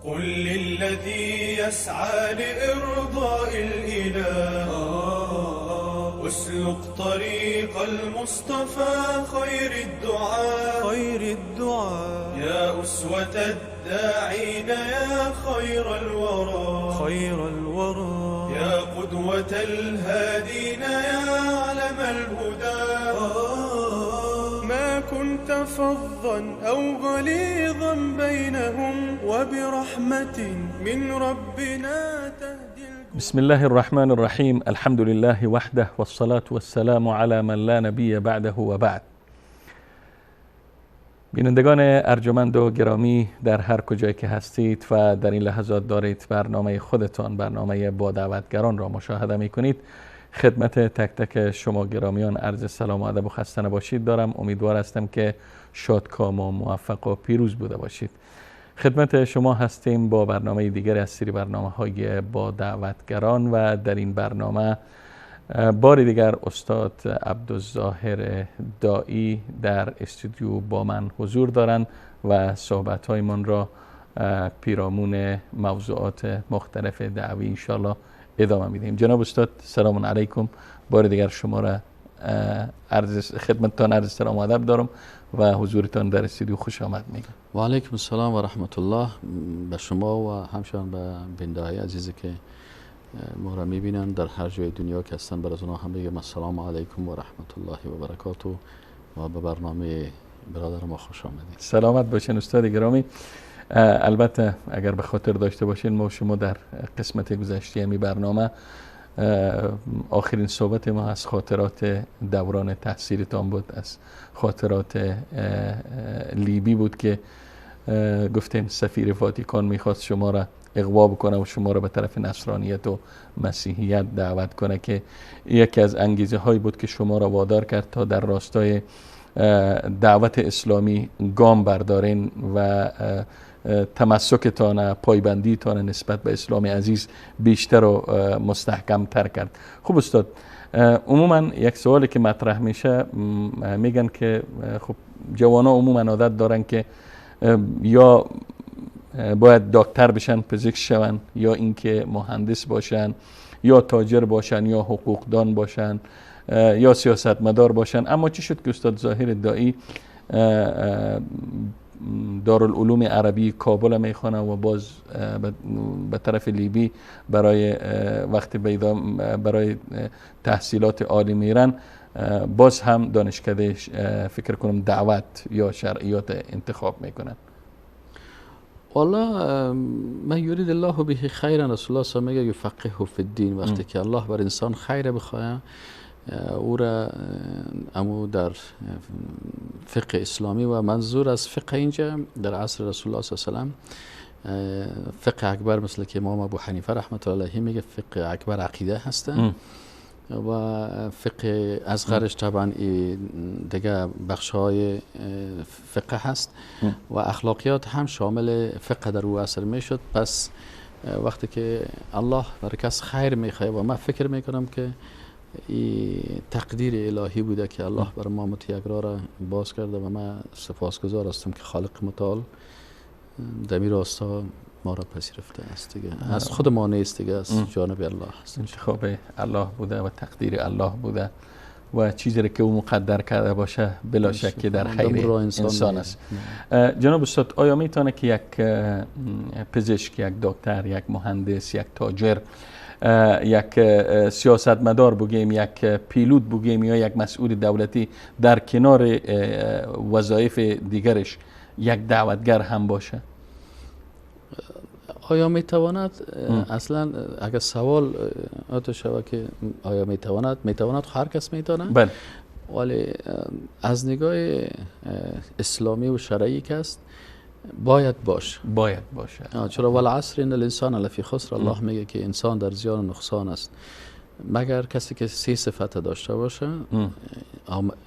قل للذي يسعى لإرضاء الإله اسلك طريق المصطفى خير الدعاء يا أسوة الداعين يا خير الورى يا قدوة الهادين يا علم الهدى ما كنت فظا أو غليظا بينهم وبرحمة من ربنا تهدي بسم الله الرحمن الرحیم. الحمد لله وحده والصلاة والسلام على من لا نبی بعده و بعد. بینندگان ارجمند و گرامی در هر کجایی که هستید و در این لحظات دارید برنامه خودتان، برنامه با دعوتگران را مشاهده می کنید، خدمت تک تک شما گرامیان عرض سلام و ادب و خسته نباشید دارم. امیدوار هستم که شادکام و موفق و پیروز بوده باشید. خدمت شما هستیم با برنامه دیگر از سری برنامه‌های با دعوتگران و در این برنامه بار دیگر استاد عبدالظاهر داعی در استودیو با من حضور دارند و صحبت‌هایمان را پیرامون موضوعات مختلف دعوی انشاءالله ادامه میدیم. جناب استاد سلام علیکم. بار دیگر شما را خدمتتان عرض سلام و ادب دارم و حضورتان در استودیو خوش آمد میگم. و علیکم السلام و رحمت الله به شما و همچنان به بیننده‌های عزیزی که ما را میبینن در هر جای دنیا که هستن. بر از اونها هم بگم السلام علیکم و رحمت الله و برکاته و به برنامه برادر ما خوش آمدید. سلامت باشین استاد گرامی. البته اگر به خاطر داشته باشین ما شما در قسمت گذشته می برنامه آخرین صحبت ما از خاطرات دوران تحصیلتان بود، از خاطرات لیبی بود که گفتیم سفیر واتیکان میخواست شما را اغوا بکنه و شما را به طرف نصرانیت و مسیحیت دعوت کنه که یکی از انگیزه هایی بود که شما را وادار کرد تا در راستای دعوت اسلامی گام بردارین و تمسکتان، پایبندیتان نسبت به اسلام عزیز بیشتر و مستحکم تر کرد. خب استاد، عموما یک سوالی که مطرح میشه میگن که خب جوانا عموما عادت دارن که یا باید دکتر بشن، پزشک شون، یا اینکه مهندس باشن، یا تاجر باشن، یا حقوقدان باشن، یا سیاستمدار باشن. اما چی شد که استاد ظاهر داعی دارالعلوم عربی کابل میخوانه و باز به طرف لیبی برای وقت برای تحصیلات عالی میرن، باز هم دانشکده فکر کنم دعوت یا شرعیات انتخاب میکنن؟ والله من یرید الله به خیرا، رسول الله صلی الله علیه و یفقهه فی الدین. وقتی که الله بر انسان خیر بخواه او را امو در فقه اسلامی و منظور از فقه اینجا در عصر رسول الله صلی الله علیه و فقه اکبر مثل که امام ابو حنیفه رحمت الله علیه میگه فقه اکبر عقیده هسته و فقه اصغرش طبعا دیگه بخش‌های فقه هست و اخلاقیات هم شامل فقه در او اثر میشد. پس وقتی که الله برای کس خیر میخواه و من فکر میکنم که این تقدیر الهی بوده که الله بر ما متیگرا را باز کرده و من سپاسگزار هستم که خالق متعال دمی راستا ما را پذیرفته است دیگه. از خود ما نیست دیگه، از جانب الله است. انتخاب الله بوده و تقدیر الله بوده و چیزی که او مقدر کرده باشه بلا شک که در خیر انسان است. جناب استاد، آیا میتونه که یک پزشک، یک دکتر، یک مهندس، یک تاجر، یک سیاستمدار بگیم، یک پیلوت بگیم، یا یک مسئول دولتی در کنار وظایف دیگرش یک دعوتگر هم باشه؟ آیا میتواند اصلا اگر سوال آتا شود که آیا میتواند هر کس میتونه؟ بله. ولی از نگاه اسلامی و شرعی که است باید باشه. چرا والعصر ان الانسان لفی خسر. الله میگه که انسان در زیان و نقصان است مگر کسی که 3 صفت داشته باشه،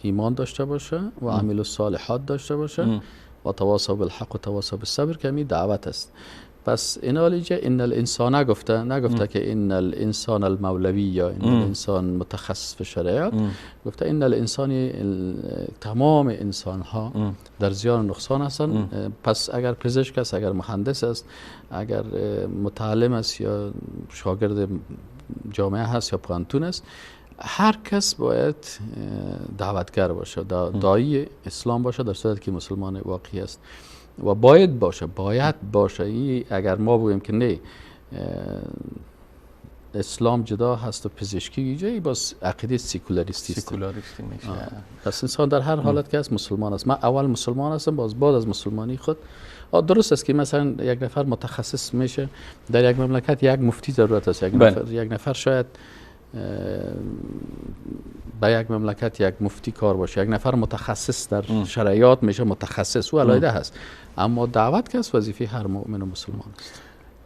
ایمان داشته باشه و عمل الصالحات داشته باشه و تواصوا بالحق و تواصوا بالصبر، که می دعوت است. پس این اینجا ان الانسان نگفته که ان الانسان المولوی یا ان الانسان متخصص به شریعت، گفته ان الانسان تمام انسان ها در زیان و نقصان هستن. پس اگر پزشک است، اگر مهندس است، اگر متعلم است یا شاگرد جامعه هست یا پانتون است، هر کس باید دعوتگر باشه، داعی اسلام باشه، در صورتی که مسلمان واقعی است و باید باشه. اگر ما بگوییم که نه اسلام جدا هست و پزشکی جایی، باز عقیده سیکولاریستی میشه. پس انسان در هر حالت که است مسلمان است. من اول مسلمان هستم، باز بعد از مسلمانی خود درست است که مثلا یک نفر متخصص میشه در یک مملکت، یک مفتی ضرورت است، یک نفر شاید با یک مملکت یک مفتی کار باشه، یک نفر متخصص در شرایط میشه متخصص، او علایده هست. اما دعوت که از وظیفه هر مؤمن و مسلمان است.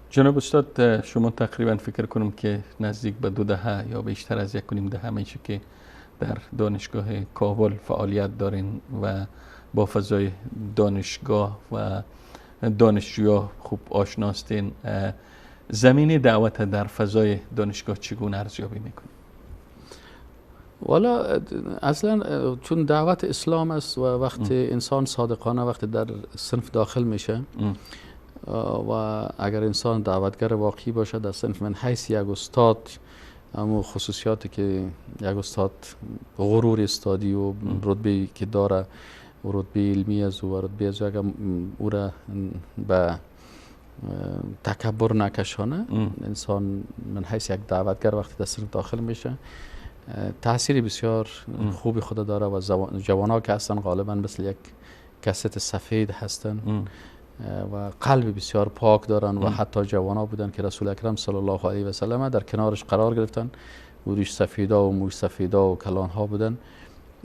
جناب استاد، شما تقریبا فکر کنم که نزدیک به 2 دهه یا بیشتر از 1.5 دهه میشه که در دانشگاه کابل فعالیت دارین و با فضای دانشگاه و دانشجویا خوب آشناستین. زمین دعوت در فضای دانشگاه چگونه ارزیابی میکنید؟ والا اصلا چون دعوت اسلام است و وقتی انسان صادقانه وقتی در صنف داخل میشه و اگر انسان دعوتگر واقعی باشه در صنف، من حیث یک استاد، اما خصوصیاتی که یک استاد غرور استادی و رتبه که داره و رتبه علمی از و رتبه از اگر او را به تکبر نکشانه، انسان من حیث یک دعوتگر وقتی در صنف داخل میشه تأثیر بسیار خوبی خود داره و جوانها که هستن غالبا مثل یک کست سفید هستن و قلب بسیار پاک دارن و حتی جوانها بودن که رسول اکرم صلی الله علیه و سلم در کنارش قرار گرفتن و ریش سفیدا و موش سفیدا و کلان ها بودن.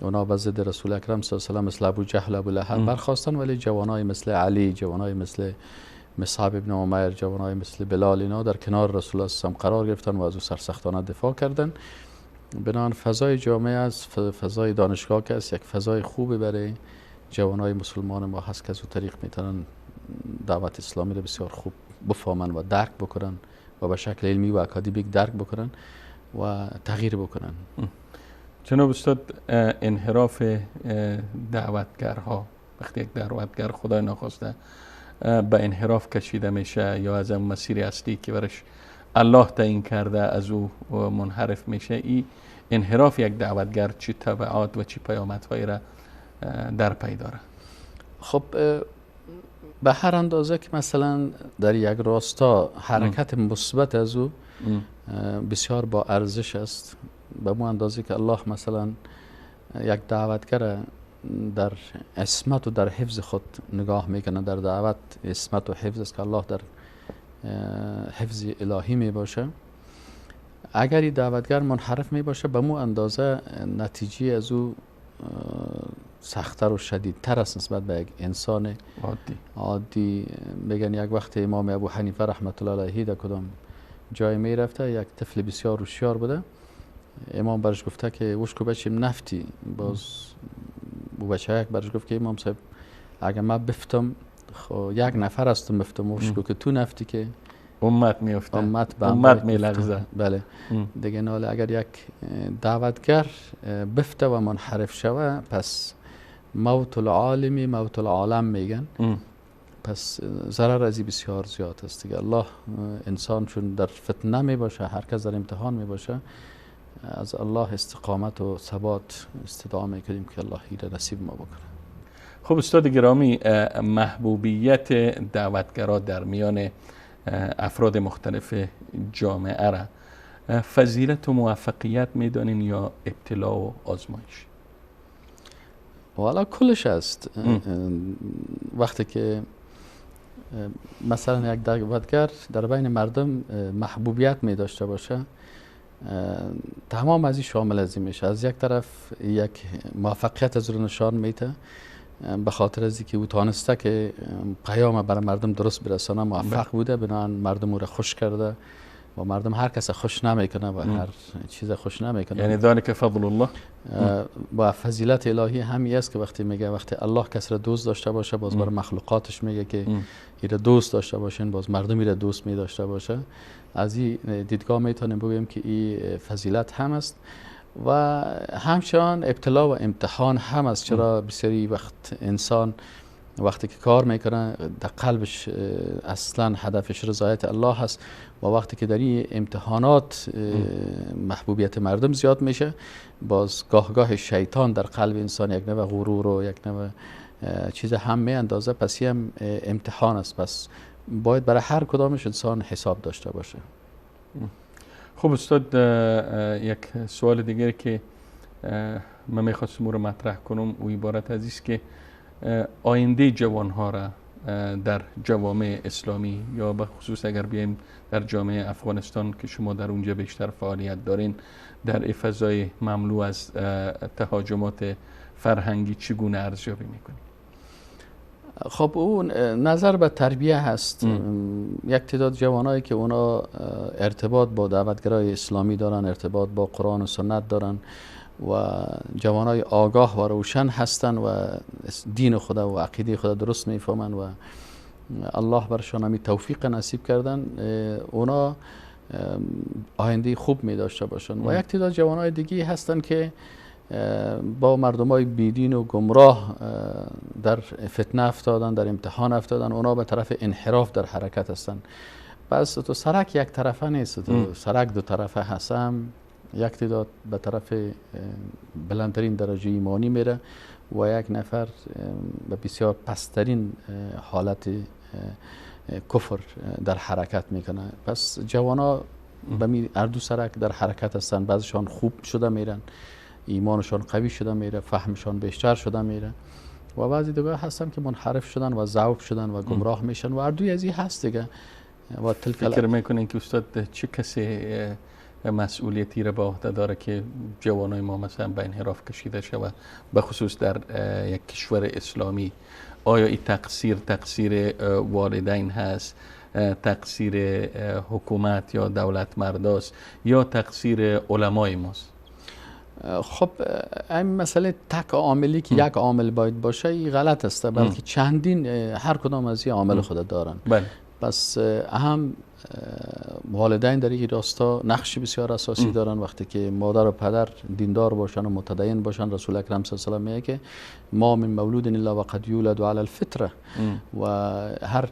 اونا به ضد رسول اکرم صلی الله علیه و سلم مثل ابو جهل ابو لهب برخواستن، ولی جوانای مثل علی، جوانای مثل مصعب ابن عمر، جوانای مثل بلال، اینا در کنار رسول الله صلی الله علیه و سلم قرار گرفتن و از او سرسختانه دفاع کردن. بنابراین فضای جامعه از فضای دانشگاه که است یک فضای خوبی برای جوانای مسلمان ما هست که از او طریق میتونن دعوت اسلامی رو بسیار خوب بفهمن و درک بکنن و به شکل علمی و اکادمیک درک بکنن و تغییر بکنن. جناب استاد، انحراف دعوتگرها، وقتی یک دعوتگر خدای نخواسته به انحراف کشیده میشه یا از اون مسیر اصلی که برش الله تعیین کرده از او منحرف میشه، این انحراف یک دعوتگر چی تبعات و چی پیامدهایی را در پی داره؟ خب به هر اندازه که مثلا در یک راستا حرکت مثبت از او بسیار با ارزش است، به اون اندازه که الله مثلا یک دعوتگر در عصمت و در حفظ خود نگاه میکنه. در دعوت عصمت و حفظ است که الله در حفظ الهی می باشه. اگر این دعوتگر منحرف می باشه به مو اندازه نتیجه از او سخت‌تر و شدیدتر است نسبت به یک انسان عادی. بگن یک وقت امام ابو حنیفه رحمت الله علیه در کدام جای می رفته، یک طفل بسیار هوشیار بوده، امام برش گفته که وشکو بچیم نفتی، باز او بچه یک برش گفت که امام صاحب اگر من بفتم خب یک نفر هستم بفتم، وشکو که تو نفتی که امت میفته، امت میلغزه. بله دیگه ناله اگر یک دعوتگر بفته و منحرف شوه پس موت العالمی موت العالم میگن. پس ضرر ازی بسیار زیاد است دیگه. الله انسان چون در فتنه می باشه، هر کس در امتحان می باشه، از الله استقامت و ثبات استدعا میکنیم که الله هیره نصیب ما بکنه. خب استاد گرامی، محبوبیت دعوتگرا در میان افراد مختلف جامعه را فضیلت و موفقیت میدانین یا ابتلا و آزمایش؟ والا کلش است. وقتی که مثلا یک دعوتگر در بین مردم محبوبیت می داشته باشه، تمام از این شامل از این میشه. از یک طرف یک موفقیت از رو نشان میده به خاطر از اینکه او تانسته که پیام برای مردم درست برسانه، موفق بوده، بنابراین مردم او را خوش کرده و مردم هر کس خوش نمیکنه و هر چیز خوش نمیکنه. یعنی ذالک فضل الله. و فضیلت الهی همی است که وقتی میگه وقتی الله کس را دوست داشته باشه، باز برای مخلوقاتش میگه که ایره دوست داشته باشین، باز مردم ایره دوست می داشته باشه. از این دیدگاه میتونیم بگوییم که این فضیلت هم است و همچنان ابتلا و امتحان هم است. چرا بسیاری وقت انسان وقتی که کار میکنه در قلبش اصلا هدفش رضایت الله هست و وقتی که در این امتحانات محبوبیت مردم زیاد میشه، باز گاه شیطان در قلب انسان یک نوع غرور و یک نوع چیز هم می اندازه. پس هم امتحان است، پس باید برای هر کدامش انسان حساب داشته باشه. خب استاد، یک سوال دیگری که من میخواستم رو مطرح کنم و عبارت از است که آینده جوانها را در جوامع اسلامی یا به خصوص اگر بیایم در جامعه افغانستان که شما در اونجا بیشتر فعالیت دارین، در این فضای مملو از تهاجمات فرهنگی چگونه ارزیابی میکنید؟ خب اون نظر به تربیه هست. یک تعداد جوانایی که اونا ارتباط با دعوتگرای اسلامی دارن، ارتباط با قرآن و سنت دارن و جوانای آگاه و روشن هستن و دین خدا و عقیده خدا درست میفهمن و الله برشان همی توفیق نصیب کردن، اونا آینده خوب می داشته باشن. و یک تعداد جوانای دیگه هستن که با مردمای بیدین و گمراه در فتنه افتادن، در امتحان افتادن، اونا به طرف انحراف در حرکت هستن. پس تو سرک یک طرفه نیست، تو سرک دو طرفه هستم. یک تعداد به طرف بلندترین درجه ایمانی میره و یک نفر به بسیار پسترین حالت کفر در حرکت میکنه. پس جوانا به هر دو سرک در حرکت هستن. بعضشان خوب شده میرن، ایمانشان قوی شده میره، فهمشان بیشتر شده میره و بعضی دیگه هستن که منحرف شدن و ضعف شدن و گمراه میشن و هر دوی از این هست دیگه. و فکر میکنین که استاد چه کسی مسئولیتی را به عهده داره که جوانای ما مثلا به انحراف کشیده شود، به خصوص در یک کشور اسلامی؟ آیا این تقصیر والدین هست، تقصیر حکومت یا دولت مرداست یا تقصیر علمای ماست؟ خب این مسئله تک عاملی که یک عامل باید باشه این غلط است، بلکه چندین هر کدام از این عامل خود دارن. بله. پس اهم والدین در این راستا نقش بسیار اساسی دارن. وقتی که مادر و پدر دیندار باشن و متدین باشن، رسول اکرم صلی الله علیه و آله میگه که ما من مولود الا وقد یولد علی الفطره و هر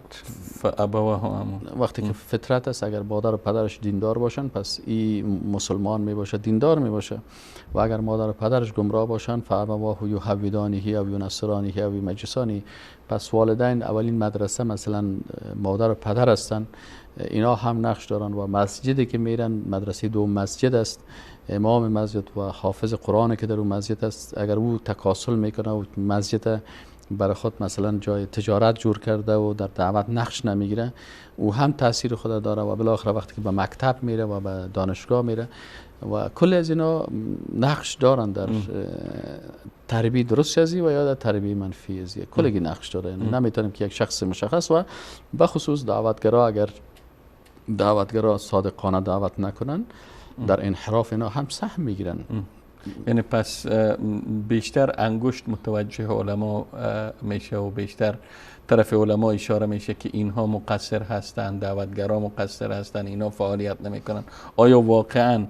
وقتی که فطرت است، اگر مادر و پدرش دیندار باشن پس این مسلمان می باشه، دیندار می باشه. و اگر مادر و پدرش گمراه باشن فابواه یهودانیه او ینصرانیه او مجوسانی، پس والدین اولین مدرسه مثلا مادر و پدر هستن، اینا هم نقش دارن. و مسجدی که میرن مدرسه دوم مسجد است، امام مسجد و حافظ قرآن که در اون مسجد است، اگر او تکاسل میکنه و مسجد برای خود مثلا جای تجارت جور کرده و در دعوت نقش نمیگیره، او هم تاثیر خود داره. و بالاخره وقتی که به مکتب میره و به دانشگاه میره و کل از اینا نقش دارن در تربیت درست ازی و یا در تربیت منفی ازی، کلگی نقش داره. نمیتونیم که یک شخص مشخص و به خصوص دعوتگرا اگر دعوتگرا صادقانه دعوت نکنن در انحراف اینا هم سهم میگیرن. یعنی پس بیشتر انگشت متوجه علما میشه و بیشتر طرف علما اشاره میشه که اینها مقصر هستند، دعوتگرا مقصر هستند، اینا فعالیت نمیکنن. آیا واقعا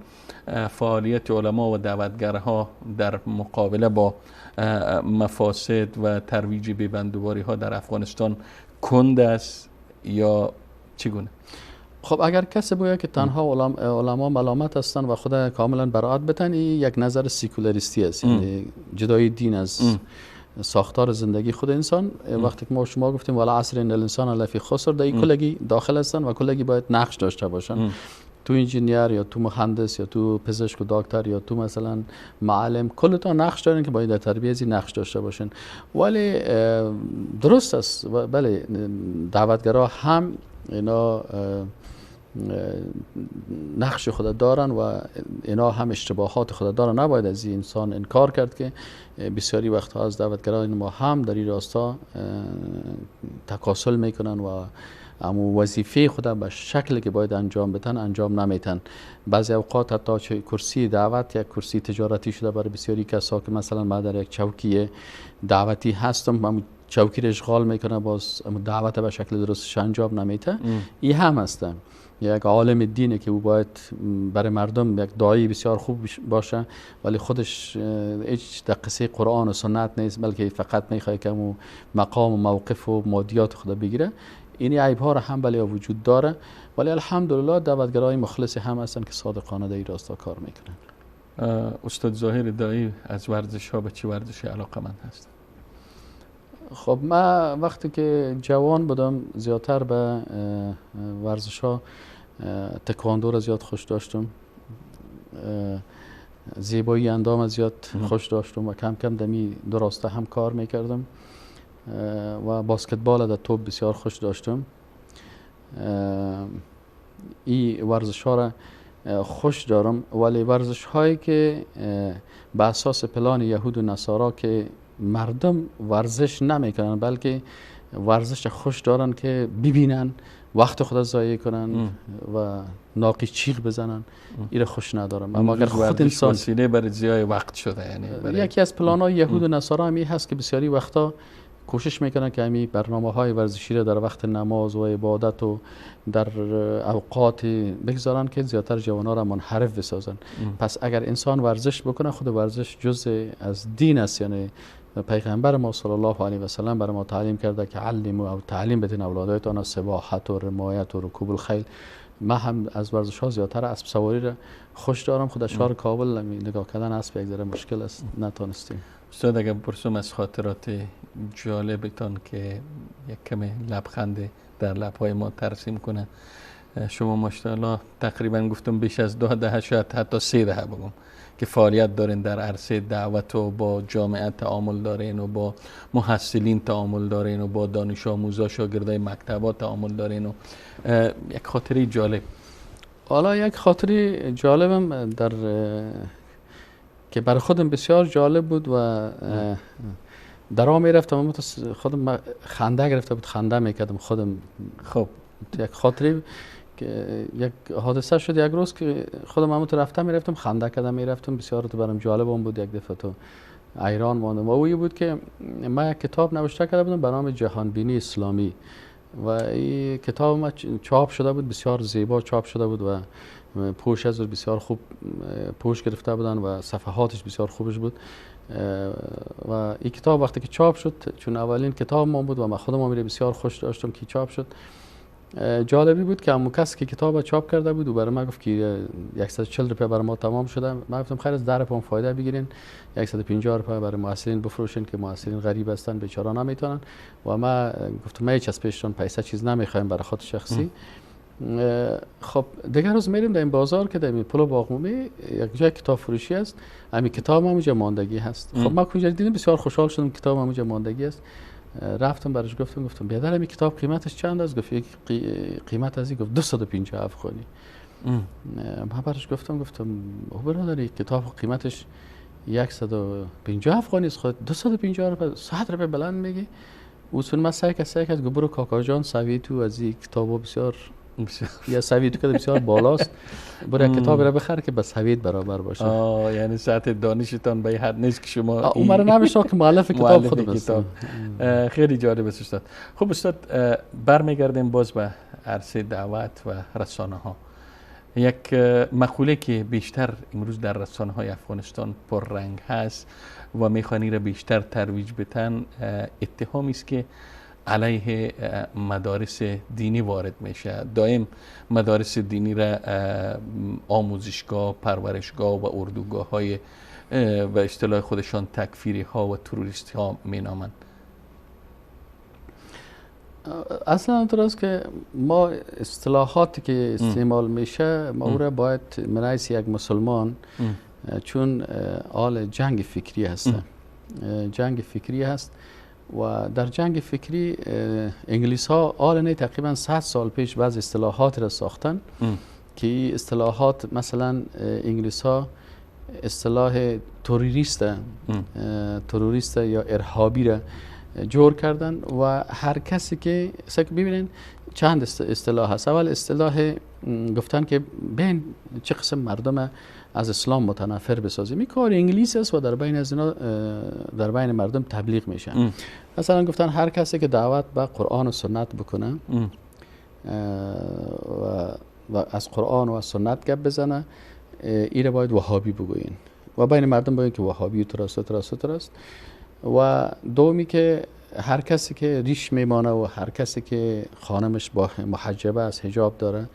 فعالیت علما و دعوتگرها در مقابله با مفاسد و ترویج بیبندوباری ها در افغانستان کند است یا چگونه؟ خب اگر کسی بگه که تنها علما ملامت هستن و خود کاملا براعت بتن، یک نظر سیکولاریستی است، یعنی جدای دین از ساختار زندگی خود انسان. وقتی که ما شما گفتیم والا عصر ان الانسان لفی خسر، در این کلگی داخل هستن و کلگی باید نقش داشته باشن. تو انجینیر یا تو مهندس یا تو پزشک و دکتر یا تو مثلا معلم، کل تا نقش دارن که باید در تربیت زی نقش داشته باشن. ولی درست است، بله دعوتگرا هم اینا نقش خود دارن و اینا هم اشتباهات خود دارن. نباید از این انسان انکار کرد که بسیاری وقتها از دعوتگران ما هم در این راستا تکاسل میکنن و اما وظیفه خود به شکلی که باید انجام بدن انجام نمیتن. بعضی اوقات حتی کرسی دعوت یک کرسی تجارتی شده برای بسیاری کسا که مثلا ما در یک چوکی دعوتی هستم، اما چوکی رو اشغال میکنه، باز دعوت به شکل درستش انجام نمیته. این هم هستن یک عالم دینه که او باید برای مردم یک داعی بسیار خوب باشه، ولی خودش هیچ در قصه قرآن و سنت نیست، بلکه فقط میخواد که مو مقام و موقف و مادیات خدا بگیره. این عیب ها را هم بله وجود داره، ولی الحمدلله دعوتگرای مخلص هم هستن که صادقانه در این راستا کار میکنن. استاد ظاهر دایی از ورزش ها به چه ورزشی علاقه‌مند هستن؟ خب من وقتی که جوان بودم زیادتر به ورزش ها تکواندو را زیاد خوش داشتم، زیبایی اندام زیاد خوش داشتم و کم کم دمی دو راسته هم کار میکردم و باسکتبال در توپ بسیار خوش داشتم. این ورزش ها را خوش دارم، ولی ورزش هایی که به اساس پلان یهود و نصارا که مردم ورزش نمیکنن بلکه ورزش خوش دارن که ببینن، وقت خود ضایع کنن و ناقی چیغ بزنن، این خوش ندارم. اما اگر خود انسان وسیله برای ضیاع وقت شده، یعنی یکی از پلان‌های یهود و نصارا همی هست که بسیاری وقتا کوشش میکنن که همی برنامه‌های ورزشی را در وقت نماز و عبادت و در اوقات بگذارن که زیادتر جوان‌ها را منحرف بسازن. پس اگر انسان ورزش بکنه، خود ورزش جزء از دین است. یعنی پیغمبر ما صلی الله علیه و سلم برای ما تعلیم کرده که علموا او تعلیم بدین اولادتان السباحه و رمایت و رکوب الخیل. من هم از ورزش ها زیادتر اسب سواری را خوش دارم. خود شهر کابل نگاه کردن اسب یک ذره مشکل است، نتونستیم. استاد اگر پرسم از خاطرات جالبتان که یک کم لبخند در لبهای ما ترسیم کنه. شما ماشاءالله تقریبا گفتم بیش از 2 دهه، شاید حتی 3 دهه بگم که فعالیت دارین در عرصه دعوت و با جامعه تعامل دارین و با محصلین تعامل دارین و با دانش آموزا شاگردای مکتبات تعامل دارین و یک خاطره جالب. حالا یک خاطره جالبم در که برای خودم بسیار جالب بود و در آن میرفتم خودم خنده گرفته بود، خنده میکردم خودم. خب یک خاطره یک حادثه شد یک روز که خودم همون تو رفتم میرفتم خنده کردم میرفتم، بسیار تو برام جالب بود. یک دفعه تو ایران ماندم و اوی بود که من یک کتاب نوشته کرده بودم به نام جهان بینی اسلامی و این کتاب ما چاپ شده بود، بسیار زیبا چاپ شده بود و پوش از بسیار خوب پوش گرفته بودن و صفحاتش بسیار خوبش بود. و این کتاب وقتی که چاپ شد، چون اولین کتاب ما بود و من خودم میره بسیار خوش داشتم که چاپ شد، جالبی بود که همون کسی که کتاب چاپ کرده بود و برای من گفت که 140 روپیه برای ما تمام شده. من گفتم خیر از 10 روپیه فایده بگیرین، 150 روپیه برای محصلین بفروشین که محصلین غریب هستن بیچاره نمیتونن. و من گفتم ما هیچ از پیشتون پیسه چیز نمیخوایم برای خود شخصی. خب دیگر روز میریم در این بازار که در این پل باغمومی یک جای کتاب فروشی است، همین کتاب اونجا ماندگی هست. خب ما اونجا دیدیم بسیار خوشحال شدم کتاب اونجا ماندگی است. رفتم برش گفتم بیادر همین کتاب قیمتش چند است؟ گفت قیمت از این گفت 250 افغانی. من برش گفتم او برادر کتاب قیمتش 150 افغانی است، خود 250 روپیه 100 روپیه بلند میگی؟ اصول من سعی کرد برو کاکا جان سوی تو از این کتابو بسیار یا سوی تو که بسیار بالاست، برو کتاب را بخر که به سوید برابر باشه. یعنی سطح دانشتان به این حد نیست که شما اون مرا نمیشه که مؤلف کتاب خود بسته. خیلی جالب است استاد. خب استاد برمیگردیم باز به عرصه دعوت و رسانه ها. یک مقوله که بیشتر امروز در رسانه های افغانستان پررنگ هست و میخوانی را بیشتر ترویج بتن، اتهامی است که علیه مدارس دینی وارد میشه. دائم مدارس دینی را آموزشگاه، پرورشگاه و اردوگاه های و اصطلاح خودشان تکفیری ها و تروریستی ها مینامند. اصلا اونطور است که ما اصطلاحاتی که استعمال میشه ما او را باید منعیس یک مسلمان، چون آل جنگ فکری هست. جنگ فکری هست و در جنگ فکری انگلیس ها آل تقریبا 100 سال پیش بعض اصطلاحات را ساختن که این اصطلاحات مثلا انگلیس ها اصطلاح تروریست یا ارهابی را جور کردن و هر کسی که ببینین چند اصطلاح هست. اول اصطلاح گفتن که بین چه قسم مردم از اسلام متنفر بسازیم، این کار انگلیسی است و در بین از اینا در بین مردم تبلیغ میشن. مثلا گفتن هر کسی که دعوت به قرآن و سنت بکنه و از قرآن و از سنت گپ بزنه، ایره باید وهابی بگوین و بین مردم بگوین که وهابی تراست. و دومی که هر کسی که ریش میمانه و هر کسی که خانمش با محجبه است، حجاب داره،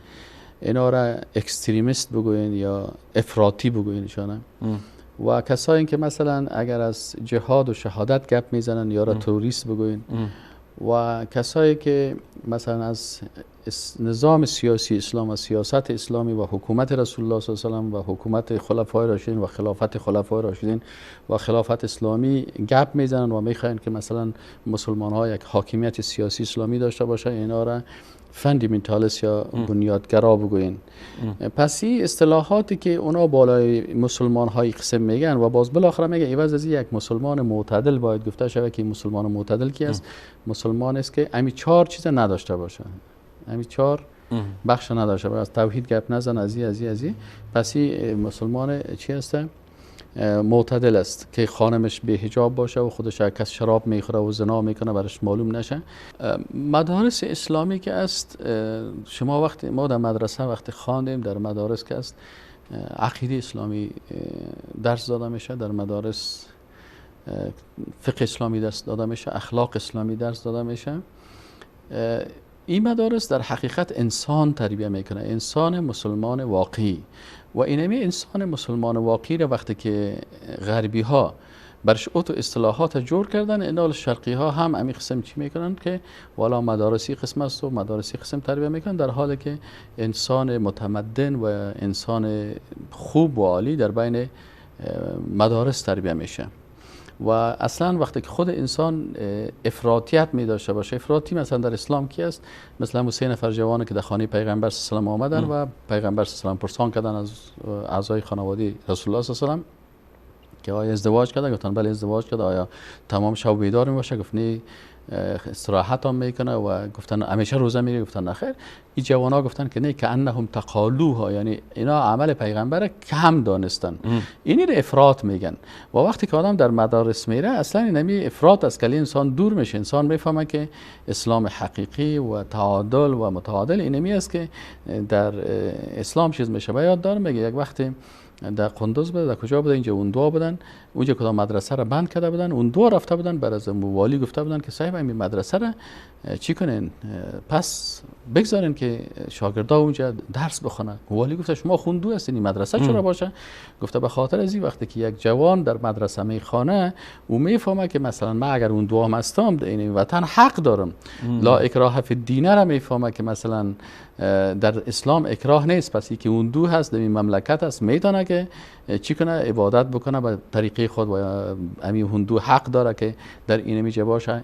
اینا را اکستریمیست بگوین یا افراطی بگوینشانه. و کسایی که مثلا اگر از جهاد و شهادت گپ میزنن یا را تروریست بگوین. و کسایی که مثلا از نظام سیاسی اسلام و سیاست اسلامی و حکومت رسول الله صلی الله علیه و و حکومت خلفای راشدین و خلافت خلفای راشدین و خلافت اسلامی گپ میزنن و میخواین که مثلا مسلمان ها یک حاکمیت سیاسی اسلامی داشته باشه، اینا را فاندامنتالیست یا بنیادگرا بگوین. پس این اصطلاحاتی که اونا بالای مسلمان های قسم میگن و باز بالاخره میگه ایواز از یک مسلمان معتدل باید گفته شود که مسلمان معتدل کی است؟ مسلمان است که امی 4 چیز نداشته باشه، امی 4 بخش نداشته باشه، از توحید گپ نزن، از این. پس این مسلمان چی هسته؟ معتدل است که خانمش به حجاب باشه و خودش کس شراب میخوره و زنا میکنه برش معلوم نشه. مدارس اسلامی که است، شما وقتی ما در مدرسه وقتی خواندیم، در مدارس که است عقیده اسلامی درس داده میشه، در مدارس فقه اسلامی درس داده میشه، اخلاق اسلامی درس داده میشه. این مدارس در حقیقت انسان تربیت میکنه، انسان مسلمان واقعی. و اینمی انسان مسلمان واقعی را وقتی که غربی ها برش اوتو اصطلاحات جور کردن، اینال شرقی ها هم امی قسم چی میکنن که والا مدارسی قسم است و مدارسی قسم تربیت میکنن، در حالی که انسان متمدن و انسان خوب و عالی در بین مدارس تربیت میشه. و اصلا وقتی که خود انسان افراطیت می داشته باشه، افراطی مثلا در اسلام کی است؟ مثلا 3 نفر جوانه که در خانه پیغمبر صلی الله علیه و آله آمدن و پیغمبر صلی الله علیه و پرسان کردن از اعضای خانواده رسول الله صلی الله علیه و آله که آیا ازدواج کرده؟ گفتن بله ازدواج کرده. آیا تمام شب بیدار می باشه؟ گفت نه استراحت هم میکنه. و گفتن همیشه روزه میگیره؟ گفتن نخیر. این جوانا گفتن که نه، که انهم تقالوها، یعنی اینا عمل پیغمبر کم دانستن. اینی رو افراط میگن. و وقتی که آدم در مدارس میره، اصلا اینمی افراط از کلی انسان دور میشه. انسان میفهمه که اسلام حقیقی و تعادل و متعادل اینمی است که در اسلام چیز میشه. و یاددار میگه یک وقتی در قندوز بود، در کجا بود، اینجا اون دو بودن، اونجا کدام مدرسه را بند کرده بودن، اون دو رفته بودن بر از والی گفته بودن که صاحب این مدرسه را چی کنین، پس بگذارین که شاگردا اونجا درس بخونن. والی گفته شما خوندو هستین، این مدرسه چرا باشه؟ گفته به خاطر از این وقتی که یک جوان در مدرسه میخوانه او میفهمه که مثلا من اگر اون دو هم هستم در این وطن حق دارم. لا اکراه فی الدین را میفهمه که مثلا در اسلام اکراه نیست، پس که اون دو هست در این مملکت است، میتونه که چی کنه، عبادت بکنه به طریقه خود و امی هندو حق داره که در این میجه باشه،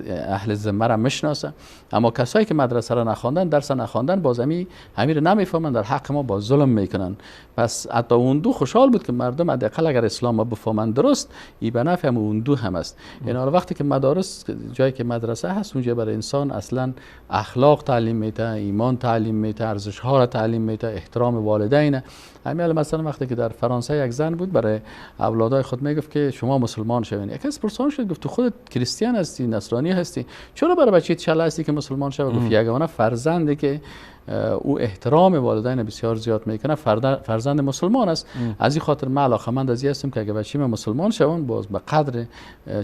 اهل ذمه را مشناسه. اما کسایی که مدرسه را نخواندن، درس نخواندن، باز همین رو نمیفهمن، در حق ما با ظلم میکنن. پس حتی اون دو خوشحال بود که مردم حداقل اگر اسلام ما بفهمن درست، این به نفع اون دو هم است. یعنی وقتی که مدارس جایی که مدرسه هست، اونجا برای انسان اصلا اخلاق تعلیم میده، ایمان تعلیم میده، ارزش ها را تعلیم میده، احترام والدین. همین مثلا وقتی که در فرانسه یک زن بود برای اولادای خود میگفت که شما مسلمان شوین، یکی از پرسان شد گفت تو خودت کریستیان هستی، نصرانی هستی، چرا برای بچه چاله هستی که مسلمان شوه؟ گفت یگانه فرزندی که او احترام والدین بسیار زیاد میکنه فرزند مسلمان است. از این خاطر من علاقه‌مند از این هستم که اگه بچه‌م مسلمان شون، باز به قدر،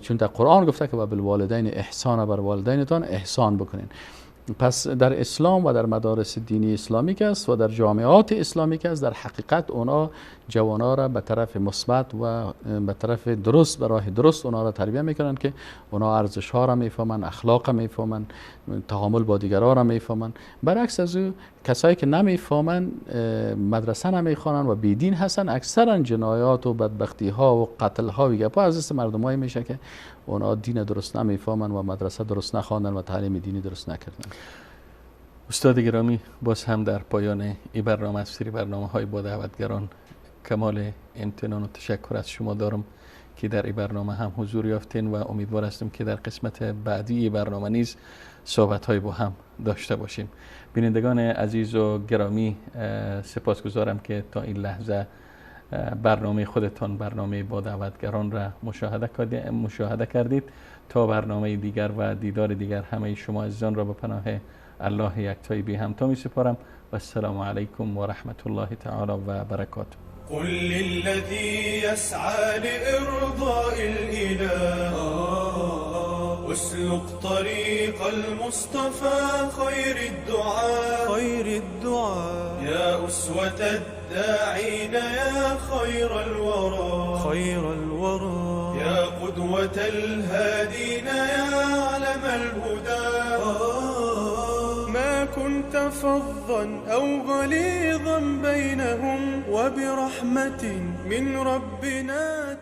چون در قرآن گفته که بالوالدین احسان، بر والدینتان احسان بکنین. پس در اسلام و در مدارس دینی اسلامی که است و در جامعات اسلامی که است، در حقیقت اونا جوانا را به طرف مثبت و به طرف درست، به راه درست اونا را تربیت میکنن که اونا ارزش ها را میفهمن، اخلاق میفهمن، تعامل با دیگران را میفهمن. برعکس از او کسایی که نمیفهمن، مدرسه نمیخوانن و بیدین هستن، اکثرا جنایات و بدبختی ها و قتل ها و گپا از دست مردمایی میشه که اونا دین درست نمیفهمن و مدرسه درست نخواندن و تعلیم دینی درست نکردن. استاد گرامی، باز هم در پایان این برنامه از سری برنامه های با دعوتگران کمال امتنان و تشکر از شما دارم که در این برنامه هم حضور یافتین و امیدوار هستم که در قسمت بعدی برنامه نیز صحبت‌های با هم داشته باشیم. بینندگان عزیز و گرامی، سپاسگزارم که تا این لحظه برنامه خودتان، برنامه با دعوتگران را مشاهده کردید. تا برنامه دیگر و دیدار دیگر همه شما عزیزان را به پناه الله یکتای بی همتا می سپارم و السلام علیکم و رحمت الله تعالی و برکاته. قل للذي يسعى لإرضاء الإله اسلك طريق المصطفى خير الدعاء يا أسوة الداعين يا خير الورى يا قدوة الهادين يا علم الهدى ما كنت فظا أو غليظا بينهم وبرحمة من ربنا